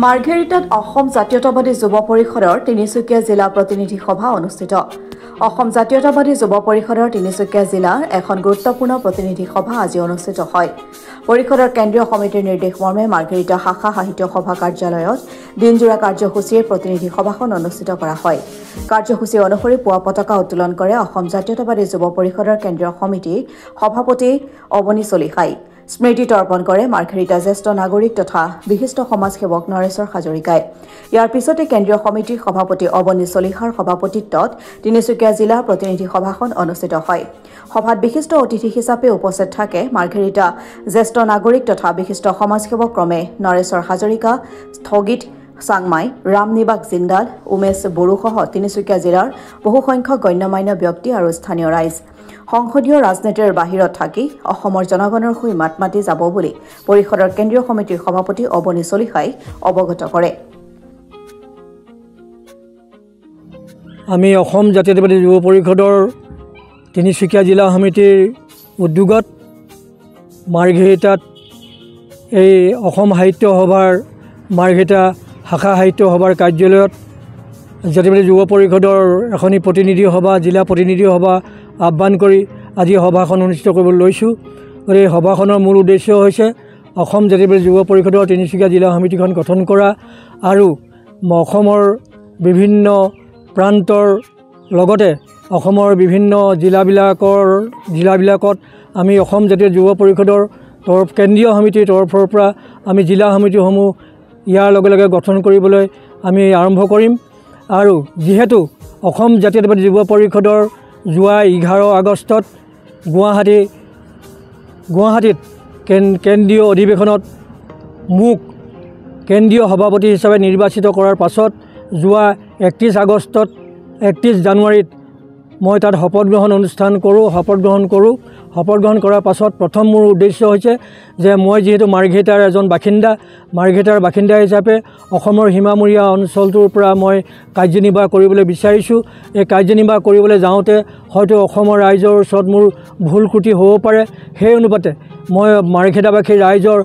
মাৰ্ঘেৰিটাত অসম জাতীয়তাবাদী যুৱ পৰিষদৰ তিনিচুকীয়া জিলা প্ৰতিনিধি সভা অনুষ্ঠিত। অসম জাতীয়তাবাদী যুৱ পৰিষদৰ তিনিচুকীয়া জিলাৰ এখন গুৰুত্বপূৰ্ণ প্ৰতিনিধি সভা আজি অনুষ্ঠিত হয়। পৰিষদৰ কেন্দ্ৰীয় সমিতিৰ নিৰ্দেশ মৰ্মে মাৰ্ঘেৰিটা শাখা সাহিত্য সভা কাৰ্যালয়ত দিনজোৰা কাৰ্যসূচীৰে প্ৰতিনিধি সভাখন অনুষ্ঠিত কৰা হয়। কাৰ্যসূচী অনুসৰি পুৱা পতাকা উত্তোলন কৰে অসম জাতীয়তাবাদী যুৱ পৰিষদৰ কেন্দ্ৰীয় সমিতিৰ সভাপতি অৱনী চলিহাই। স্মৃতি তৰ্পণ কৰে মাৰ্ঘেৰিটা জ্যেষ্ঠ নাগৰিক তথা বিশিষ্ট সমাজসেৱক নৰেশ্বৰ হাজৰিকাই। ইয়াৰ পিছতে কেন্দ্ৰীয় সমিতিৰ সভাপতি অৱনী চলিহাৰ সভাপতিত্বত তিনিচুকীয়া জিলাৰ প্ৰতিনিধি সভাখন অনুষ্ঠিত হয়। সভাত বিশিষ্ট অতিথি হিচাপে উপস্থিত থাকে মাৰ্ঘেৰিটা জ্যেষ্ঠ নাগৰিক তথা বিশিষ্ট সমাজসেৱক ক্ৰমে নৰেশ্বৰ হাজৰিকা, স্থগিত চাংমাই, ৰামনিবাস জিন্দাল, উমেশ বড়োসহ তিনিচুকীয়া জিলাৰ বহুসংখ্যক গণ্যমান্য ব্যক্তি আৰু স্থানীয় ৰাইজ। সংসদীয় ৰাজনীতিৰ বাহিৰত থাকি অসমৰ জনগণৰ হৈ মাত মাতি যাব বুলি পৰিষদৰ কেন্দ্ৰীয় সমিতিৰ সভাপতি অৱনী চলিহাই অৱগত কৰে। আমি অসম জাতীয়তাবাদী যুৱ পৰিষদৰ তিনিচুকীয়া জিলা সমিতিৰ উদ্যোগত মাৰ্ঘেৰিটাত এই অসম সাহিত্য সভাৰ মাৰ্ঘেৰিটা শাখা সাহিত্য সভাৰ কাৰ্যালয়ত জাতীয়বাদী যুৱ পৰিষদৰ এখনি প্ৰতিনিধি সভা, জিলা প্ৰতিনিধি সভা আহ্বান কৰি আজি সভাখন অনুষ্ঠিত কৰিবলৈ লৈছোঁ। এই সভাখনৰ মূল উদ্দেশ্য হৈছে অসম জাতীয়বাদী যুৱ পৰিষদৰ তিনিচুকীয়া জিলা সমিতিখন গঠন কৰা আৰু অসমৰ বিভিন্ন প্ৰান্তৰ লগতে অসমৰ বিভিন্ন জিলাবিলাকত আমি অসম জাতীয় যুৱ পৰিষদৰ কেন্দ্ৰীয় সমিতিৰ তৰফৰ পৰা আমি জিলা সমিতিসমূহ ইয়াৰ লগে লগে গঠন কৰিবলৈ আমি আৰম্ভ কৰিম। আৰু যিহেতু অসম জাতীয়তাবাদী যুৱ পৰিষদৰ যোৱা 11 আগষ্টত গুৱাহাটীত কেন্দ্ৰীয় অধিৱেশনত মোক কেন্দ্ৰীয় সভাপতি হিচাপে নিৰ্বাচিত কৰাৰ পাছত যোৱা 31 জানুৱাৰীত মই তাত শপত গ্ৰহণ কৰোঁ। শপত গ্ৰহণ কৰাৰ পাছত প্ৰথম মোৰ উদ্দেশ্য হৈছে যে মই যিহেতু মাৰ্ঘেৰিটাৰ এজন বাসিন্দা হিচাপে অসমৰ সীমামূৰীয়া অঞ্চলটোৰ পৰা মই কাৰ্যনিৰ্বাহ কৰিবলৈ বিচাৰিছোঁ। এই কাৰ্যনিৰ্বাহ কৰিবলৈ যাওঁতে হয়তো অসমৰ ৰাইজৰ ওচৰত মোৰ ভুল ত্ৰুটি হ'ব পাৰে। সেই অনুপাতে মই মাৰ্ঘেৰিটাবাসীৰ ৰাইজৰ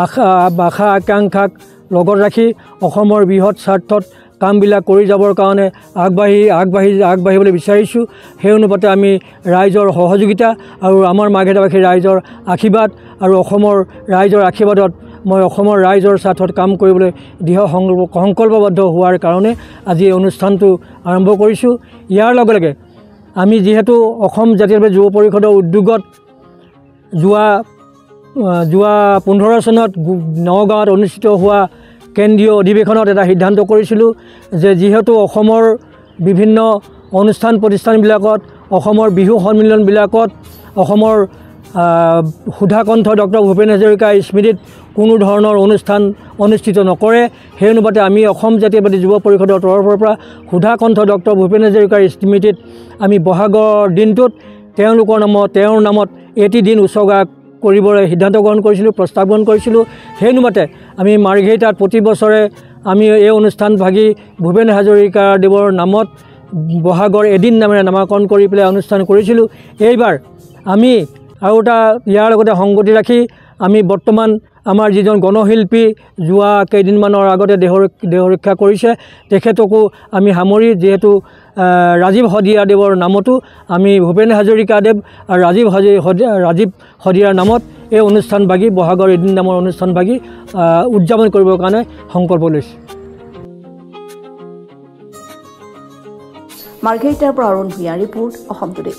আশা আকাংক্ষাক লগত ৰাখি অসমৰ বৃহৎ স্বাৰ্থত কামবিলাক কৰি যাবৰ কাৰণে আগবাঢ়িবলৈ বিচাৰিছোঁ। সেই অনুপাতে আমি ৰাইজৰ সহযোগিতা আৰু আমাৰ মাৰ্ঘেৰিটাবাসীৰ ৰাইজৰ আশীৰ্বাদ আৰু অসমৰ ৰাইজৰ আশীৰ্বাদত মই অসমৰ ৰাইজৰ স্বাৰ্থত কাম কৰিবলৈ দৃঢ় সংকল্পবদ্ধ হোৱাৰ কাৰণে আজি এই অনুষ্ঠানটো আৰম্ভ কৰিছোঁ। ইয়াৰ লগে লগে আমি যিহেতু অসম জাতীয়তাবাদী যুৱ পৰিষদৰ উদ্যোগত যোৱা 15 চনত নগাঁৱত অনুষ্ঠিত হোৱা কেন্দ্ৰীয় অধিৱেশনত এটা সিদ্ধান্ত কৰিছিলোঁ যে যিহেতু অসমৰ বিভিন্ন অনুষ্ঠান প্ৰতিষ্ঠানবিলাকত, অসমৰ বিহু সন্মিলনবিলাকত অসমৰ সুধাকণ্ঠ ডক্টৰ ভূপেন হাজৰিকাৰ স্মৃতিত কোনো ধৰণৰ অনুষ্ঠান অনুষ্ঠিত নকৰে। সেই অনুপাতে আমি অসম জাতীয়বাদী যুৱ পৰিষদৰ তৰফৰ পৰা সুধাকণ্ঠ ডক্টৰ ভূপেন হাজৰিকাৰ স্মৃতিত আমি বহাগৰ দিনটোত তেওঁৰ নামত এটি দিন উৎসৰ্গা কৰিবলৈ সিদ্ধান্ত গ্ৰহণ কৰিছিলোঁ, প্ৰস্তাৱ গ্ৰহণ কৰিছিলোঁ। সেই অনুপাতে আমি মাৰ্ঘেৰিটাত প্ৰতি বছৰে আমি এই অনুষ্ঠান ভাগি ভূপেন হাজৰিকা দেৱৰ নামত বহাগৰ এদিন নামেৰে নামাকৰণ কৰি পেলাই অনুষ্ঠান কৰিছিলোঁ। এইবাৰ আমি আৰু এটা ইয়াৰ লগতে সংগতি ৰাখি আমি বৰ্তমান আমাৰ যিজন গণশিল্পী যোৱা কেইদিনমানৰ আগতে দেহৰক্ষা কৰিছে, তেখেতকো আমি সামৰি যিহেতু ৰাজীৱ শদিয়াদেৱৰ নামতো আমি ভূপেন হাজৰিকা দেৱ আৰু ৰাজীৱ শদিয়াৰ নামত এই অনুষ্ঠান ভাগি বহাগৰ এদিন নামৰ অনুষ্ঠান ভাগি উদযাপন কৰিবৰ কাৰণে সংকল্প লৈছোঁ। মাৰ্ঘেৰিটাৰ পৰা অৰুণ ভূঞা, ৰিপোৰ্ট অসম টুডে।